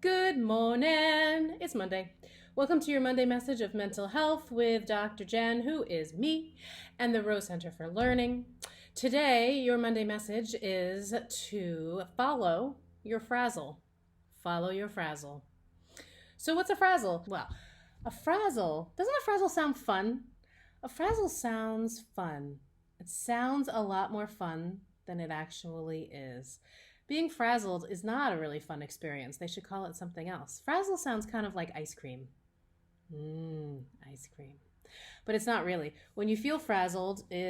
Good morning. It's Monday. Welcome to your Monday message of mental health with Dr. Jen, who is me, and the Rose Center for Learning. Today, your Monday message is to follow your frazzle. Follow your frazzle. So, what's a frazzle? Well, doesn't a frazzle sound fun? A frazzle sounds fun. It sounds a lot more fun than it actually is. Being frazzled is not a really fun experience. They should call it something else. Frazzle sounds kind of like ice cream. Ice cream. But it's not really. When you feel frazzled, when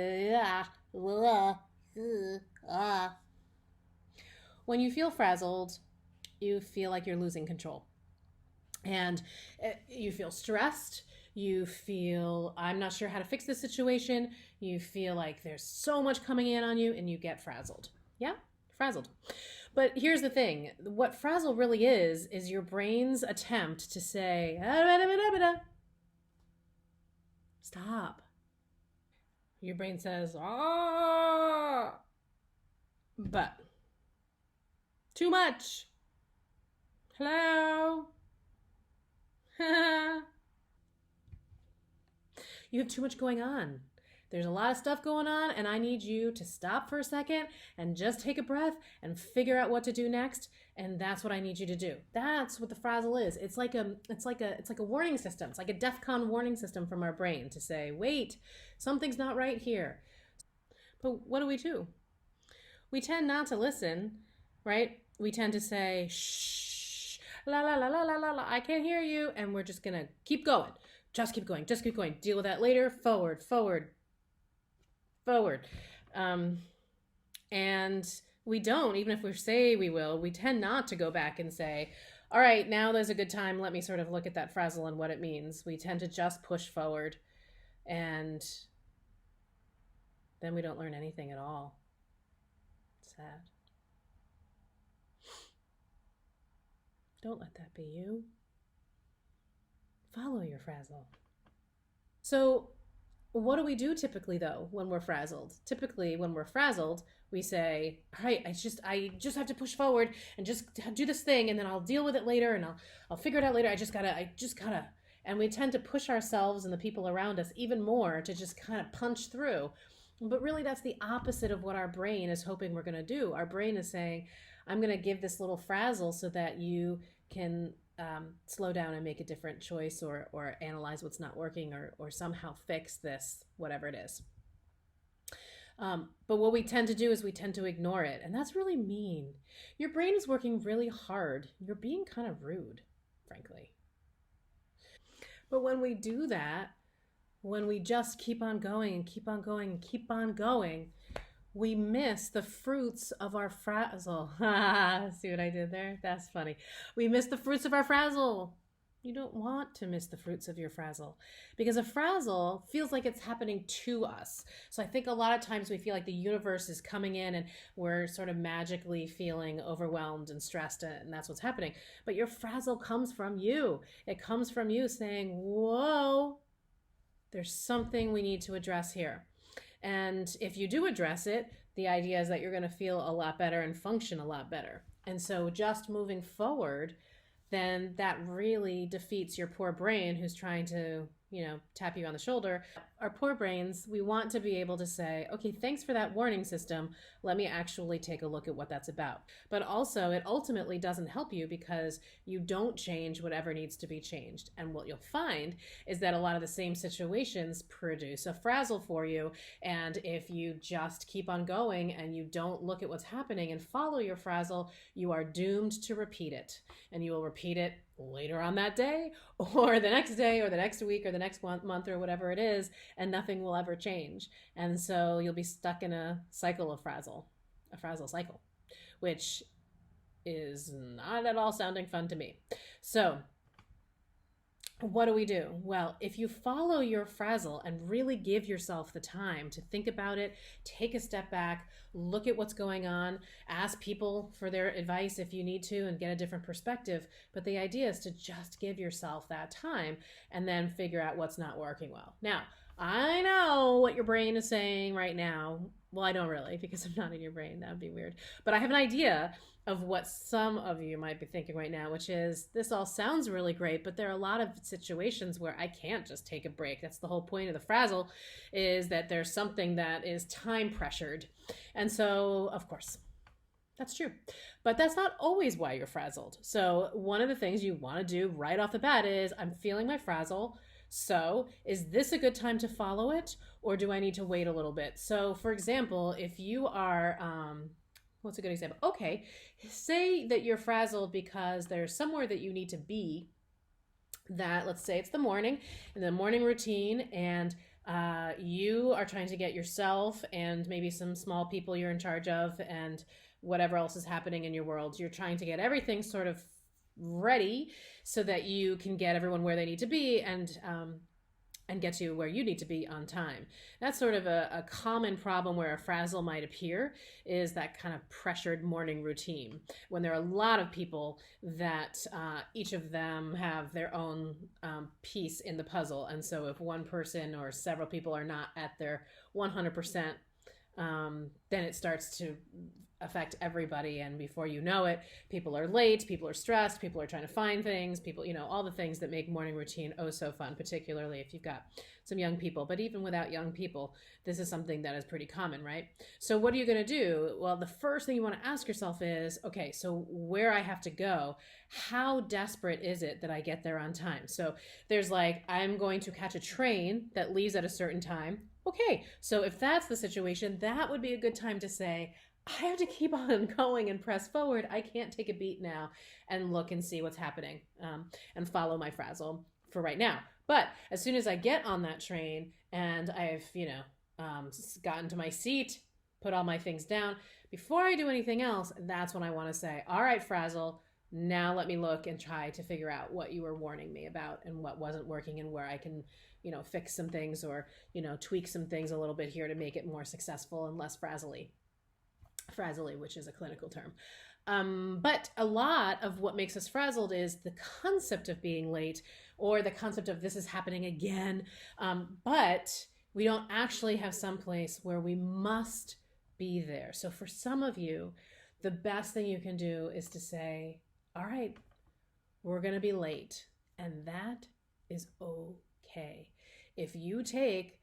you feel frazzled, you feel like you're losing control. And you feel stressed. You feel, I'm not sure how to fix this situation. You feel like there's so much coming in on you, and you get frazzled. Yeah? Frazzled. But here's the thing. What frazzle really is your brain's attempt to say, stop. Your brain says, ah, but too much. Hello? You have too much going on. There's a lot of stuff going on, and I need you to stop for a second and just take a breath and figure out what to do next. And that's what I need you to do. That's what the frazzle is. It's like a warning system. It's like a DEFCON warning system from our brain to say, wait, something's not right here. But what do? We tend not to listen, right? We tend to say, shh, la la la la la la la, I can't hear you, and we're just gonna keep going. Just keep going. Just keep going. Deal with that later. Forward. And we don't, even if we say we will, we tend not to go back and say, all right, now there's a good time. Let me sort of look at that frazzle and what it means. We tend to just push forward, and then we don't learn anything at all. Sad. Don't let that be you. Follow your frazzle. So, what do we do typically though when we're frazzled? Typically, when we're frazzled, we say, "All right, I just have to push forward and just do this thing, and then I'll deal with it later, and I'll figure it out later. I just gotta." And we tend to push ourselves and the people around us even more to just kind of punch through. But really, that's the opposite of what our brain is hoping we're gonna do. Our brain is saying, "I'm gonna give this little frazzle so that you can slow down and make a different choice, or analyze what's not working, or somehow fix this, whatever it is." But what we tend to do is we tend to ignore it. And that's really mean. Your brain is working really hard. You're being kind of rude, frankly. But when we do that, when we just keep on going and keep on going and keep on going, we miss the fruits of our frazzle. See what I did there? That's funny. We miss the fruits of our frazzle. You don't want to miss the fruits of your frazzle, because a frazzle feels like it's happening to us. So I think a lot of times we feel like the universe is coming in and we're sort of magically feeling overwhelmed and stressed, and that's what's happening. But your frazzle comes from you. It comes from you saying, whoa, there's something we need to address here. And if you do address it, the idea is that you're going to feel a lot better and function a lot better. And so just moving forward, then that really defeats your poor brain who's trying to, tap you on the shoulder. Our poor brains, we want to be able to say, okay, thanks for that warning system. Let me actually take a look at what that's about. But also, it ultimately doesn't help you because you don't change whatever needs to be changed. And what you'll find is that a lot of the same situations produce a frazzle for you. And if you just keep on going and you don't look at what's happening and follow your frazzle, you are doomed to repeat it. And you will repeat it later on that day, or the next day, or the next week, or the next month, or whatever it is, and nothing will ever change. And so you'll be stuck in a cycle of a frazzle cycle, which is not at all sounding fun to me. So what do we do? Well, if you follow your frazzle and really give yourself the time to think about it, take a step back, look at what's going on, ask people for their advice if you need to, and get a different perspective. But the idea is to just give yourself that time and then figure out what's not working well. Now, I know what your brain is saying right now. Well, I don't really because I'm not in your brain. That would be weird. But I have an idea of what some of you might be thinking right now, which is this all sounds really great, but there are a lot of situations where I can't just take a break. That's the whole point of the frazzle, is that there's something that is time pressured. And so, of course, that's true. But that's not always why you're frazzled. So, one of the things you want to do right off the bat is I'm feeling my frazzle. So, is this a good time to follow it or do I need to wait a little bit? So, for example, if you are, what's a good example? Okay, say that you're frazzled because there's somewhere that you need to be that, let's say it's the morning, in the morning routine, and you are trying to get yourself and maybe some small people you're in charge of and whatever else is happening in your world, you're trying to get everything sort of ready so that you can get everyone where they need to be and get to where you need to be on time. That's sort of a common problem where a frazzle might appear, is that kind of pressured morning routine when there are a lot of people that each of them have their own piece in the puzzle. And so if one person or several people are not at their 100%, then it starts to affect everybody, and before you know it, people are late, people are stressed, people are trying to find things, people, all the things that make morning routine oh so fun, particularly if you've got some young people. But even without young people, this is something that is pretty common, right? So what are you going to do? Well, the first thing you want to ask yourself is, okay, so where I have to go, how desperate is it that I get there on time? So there's like, I'm going to catch a train that leaves at a certain time. Okay, so if that's the situation, that would be a good time to say, I have to keep on going and press forward. I can't take a beat now and look and see what's happening, and follow my frazzle for right now. But as soon as I get on that train and I've, gotten to my seat, put all my things down, before I do anything else, that's when I want to say, all right, frazzle, now let me look and try to figure out what you were warning me about and what wasn't working and where I can, fix some things or, tweak some things a little bit here to make it more successful and less frazzly, which is a clinical term. But a lot of what makes us frazzled is the concept of being late or the concept of this is happening again. But we don't actually have some place where we must be there. So for some of you, the best thing you can do is to say, all right, we're going to be late. And that is okay. If you take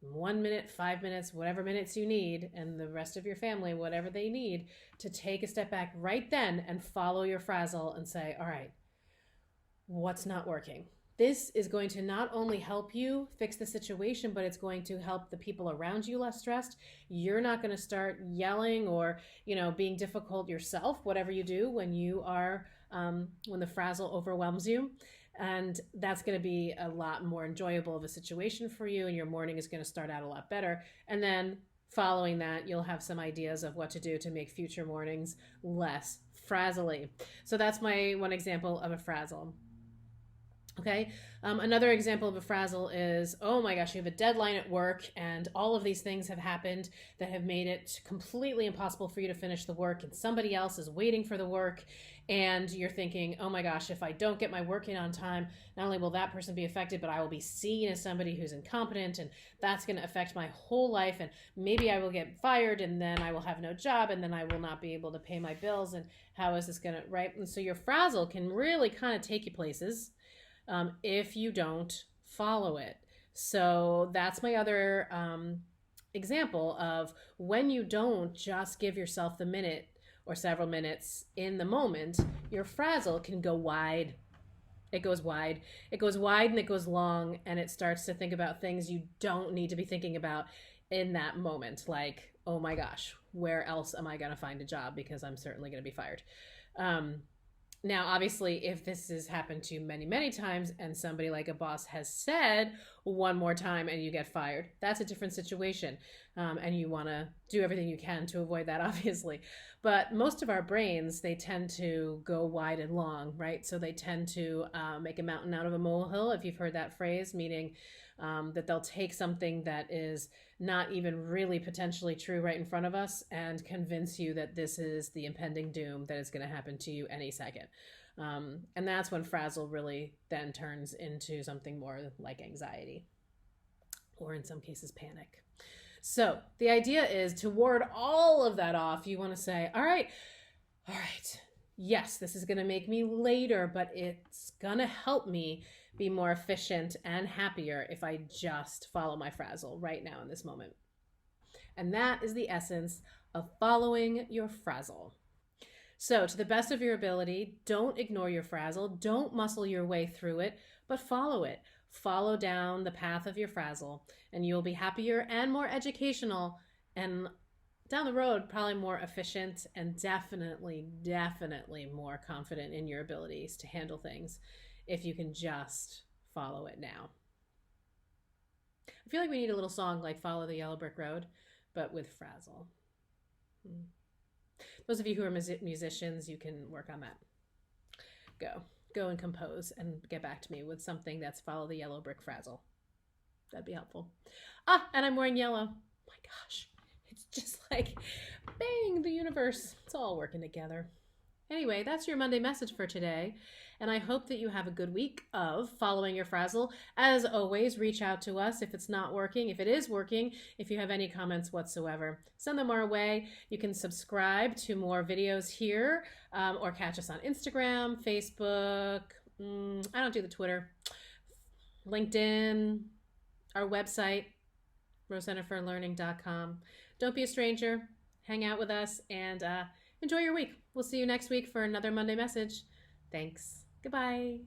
1 minute, 5 minutes, whatever minutes you need, and the rest of your family, whatever they need, to take a step back right then and follow your frazzle and say, all right, what's not working? This is going to not only help you fix the situation, but it's going to help the people around you less stressed. You're not going to start yelling or, being difficult yourself, whatever you do when you are, when the frazzle overwhelms you. And that's going to be a lot more enjoyable of a situation for you, and your morning is going to start out a lot better. And then following that, you'll have some ideas of what to do to make future mornings less frazzly. So that's my one example of a frazzle. Okay. Another example of a frazzle is, oh my gosh, you have a deadline at work and all of these things have happened that have made it completely impossible for you to finish the work, and somebody else is waiting for the work, and you're thinking, oh my gosh, if I don't get my work in on time, not only will that person be affected, but I will be seen as somebody who's incompetent, and that's going to affect my whole life, and maybe I will get fired, and then I will have no job, and then I will not be able to pay my bills, and how is this going to, right? And so your frazzle can really kind of take you places if you don't follow it. So that's my other example of when you don't just give yourself the minute or several minutes in the moment, your frazzle can go wide. It goes wide. It goes wide and it goes long, and it starts to think about things you don't need to be thinking about in that moment. Like, oh my gosh, where else am I going to find a job? Because I'm certainly going to be fired. Now, obviously, if this has happened to you many, many times and somebody like a boss has said one more time and you get fired, that's a different situation. And you want to do everything you can to avoid that, obviously. But most of our brains, they tend to go wide and long, right? So they tend to make a mountain out of a molehill, if you've heard that phrase, meaning that they'll take something that is not even really potentially true right in front of us and convince you that this is the impending doom that is going to happen to you any second. And that's when frazzle really then turns into something more like anxiety. or in some cases, panic. So the idea is to ward all of that off. You want to say, all right, yes, this is going to make me later, but it's going to help me be more efficient and happier if I just follow my frazzle right now in this moment. And that is the essence of following your frazzle. So, to the best of your ability, don't ignore your frazzle, don't muscle your way through it, but follow it. Follow down the path of your frazzle, and you'll be happier and more educational, and down the road, probably more efficient and definitely more confident in your abilities to handle things if you can just follow it now. I feel like we need a little song like Follow the Yellow Brick Road, but with frazzle. Those of you who are musicians, you can work on that. Go and compose and get back to me with something that's Follow the Yellow Brick Frazzle. That'd be helpful. And I'm wearing yellow. My gosh, it's just like, bang, the universe. It's all working together. Anyway, that's your Monday message for today. And I hope that you have a good week of following your frazzle. As always, reach out to us if it's not working. If it is working, if you have any comments whatsoever, send them our way. You can subscribe to more videos here or catch us on Instagram, Facebook. I don't do the Twitter. LinkedIn, our website, rosecenterforlearning.com. Don't be a stranger. Hang out with us and enjoy your week. We'll see you next week for another Monday message. Thanks. Goodbye.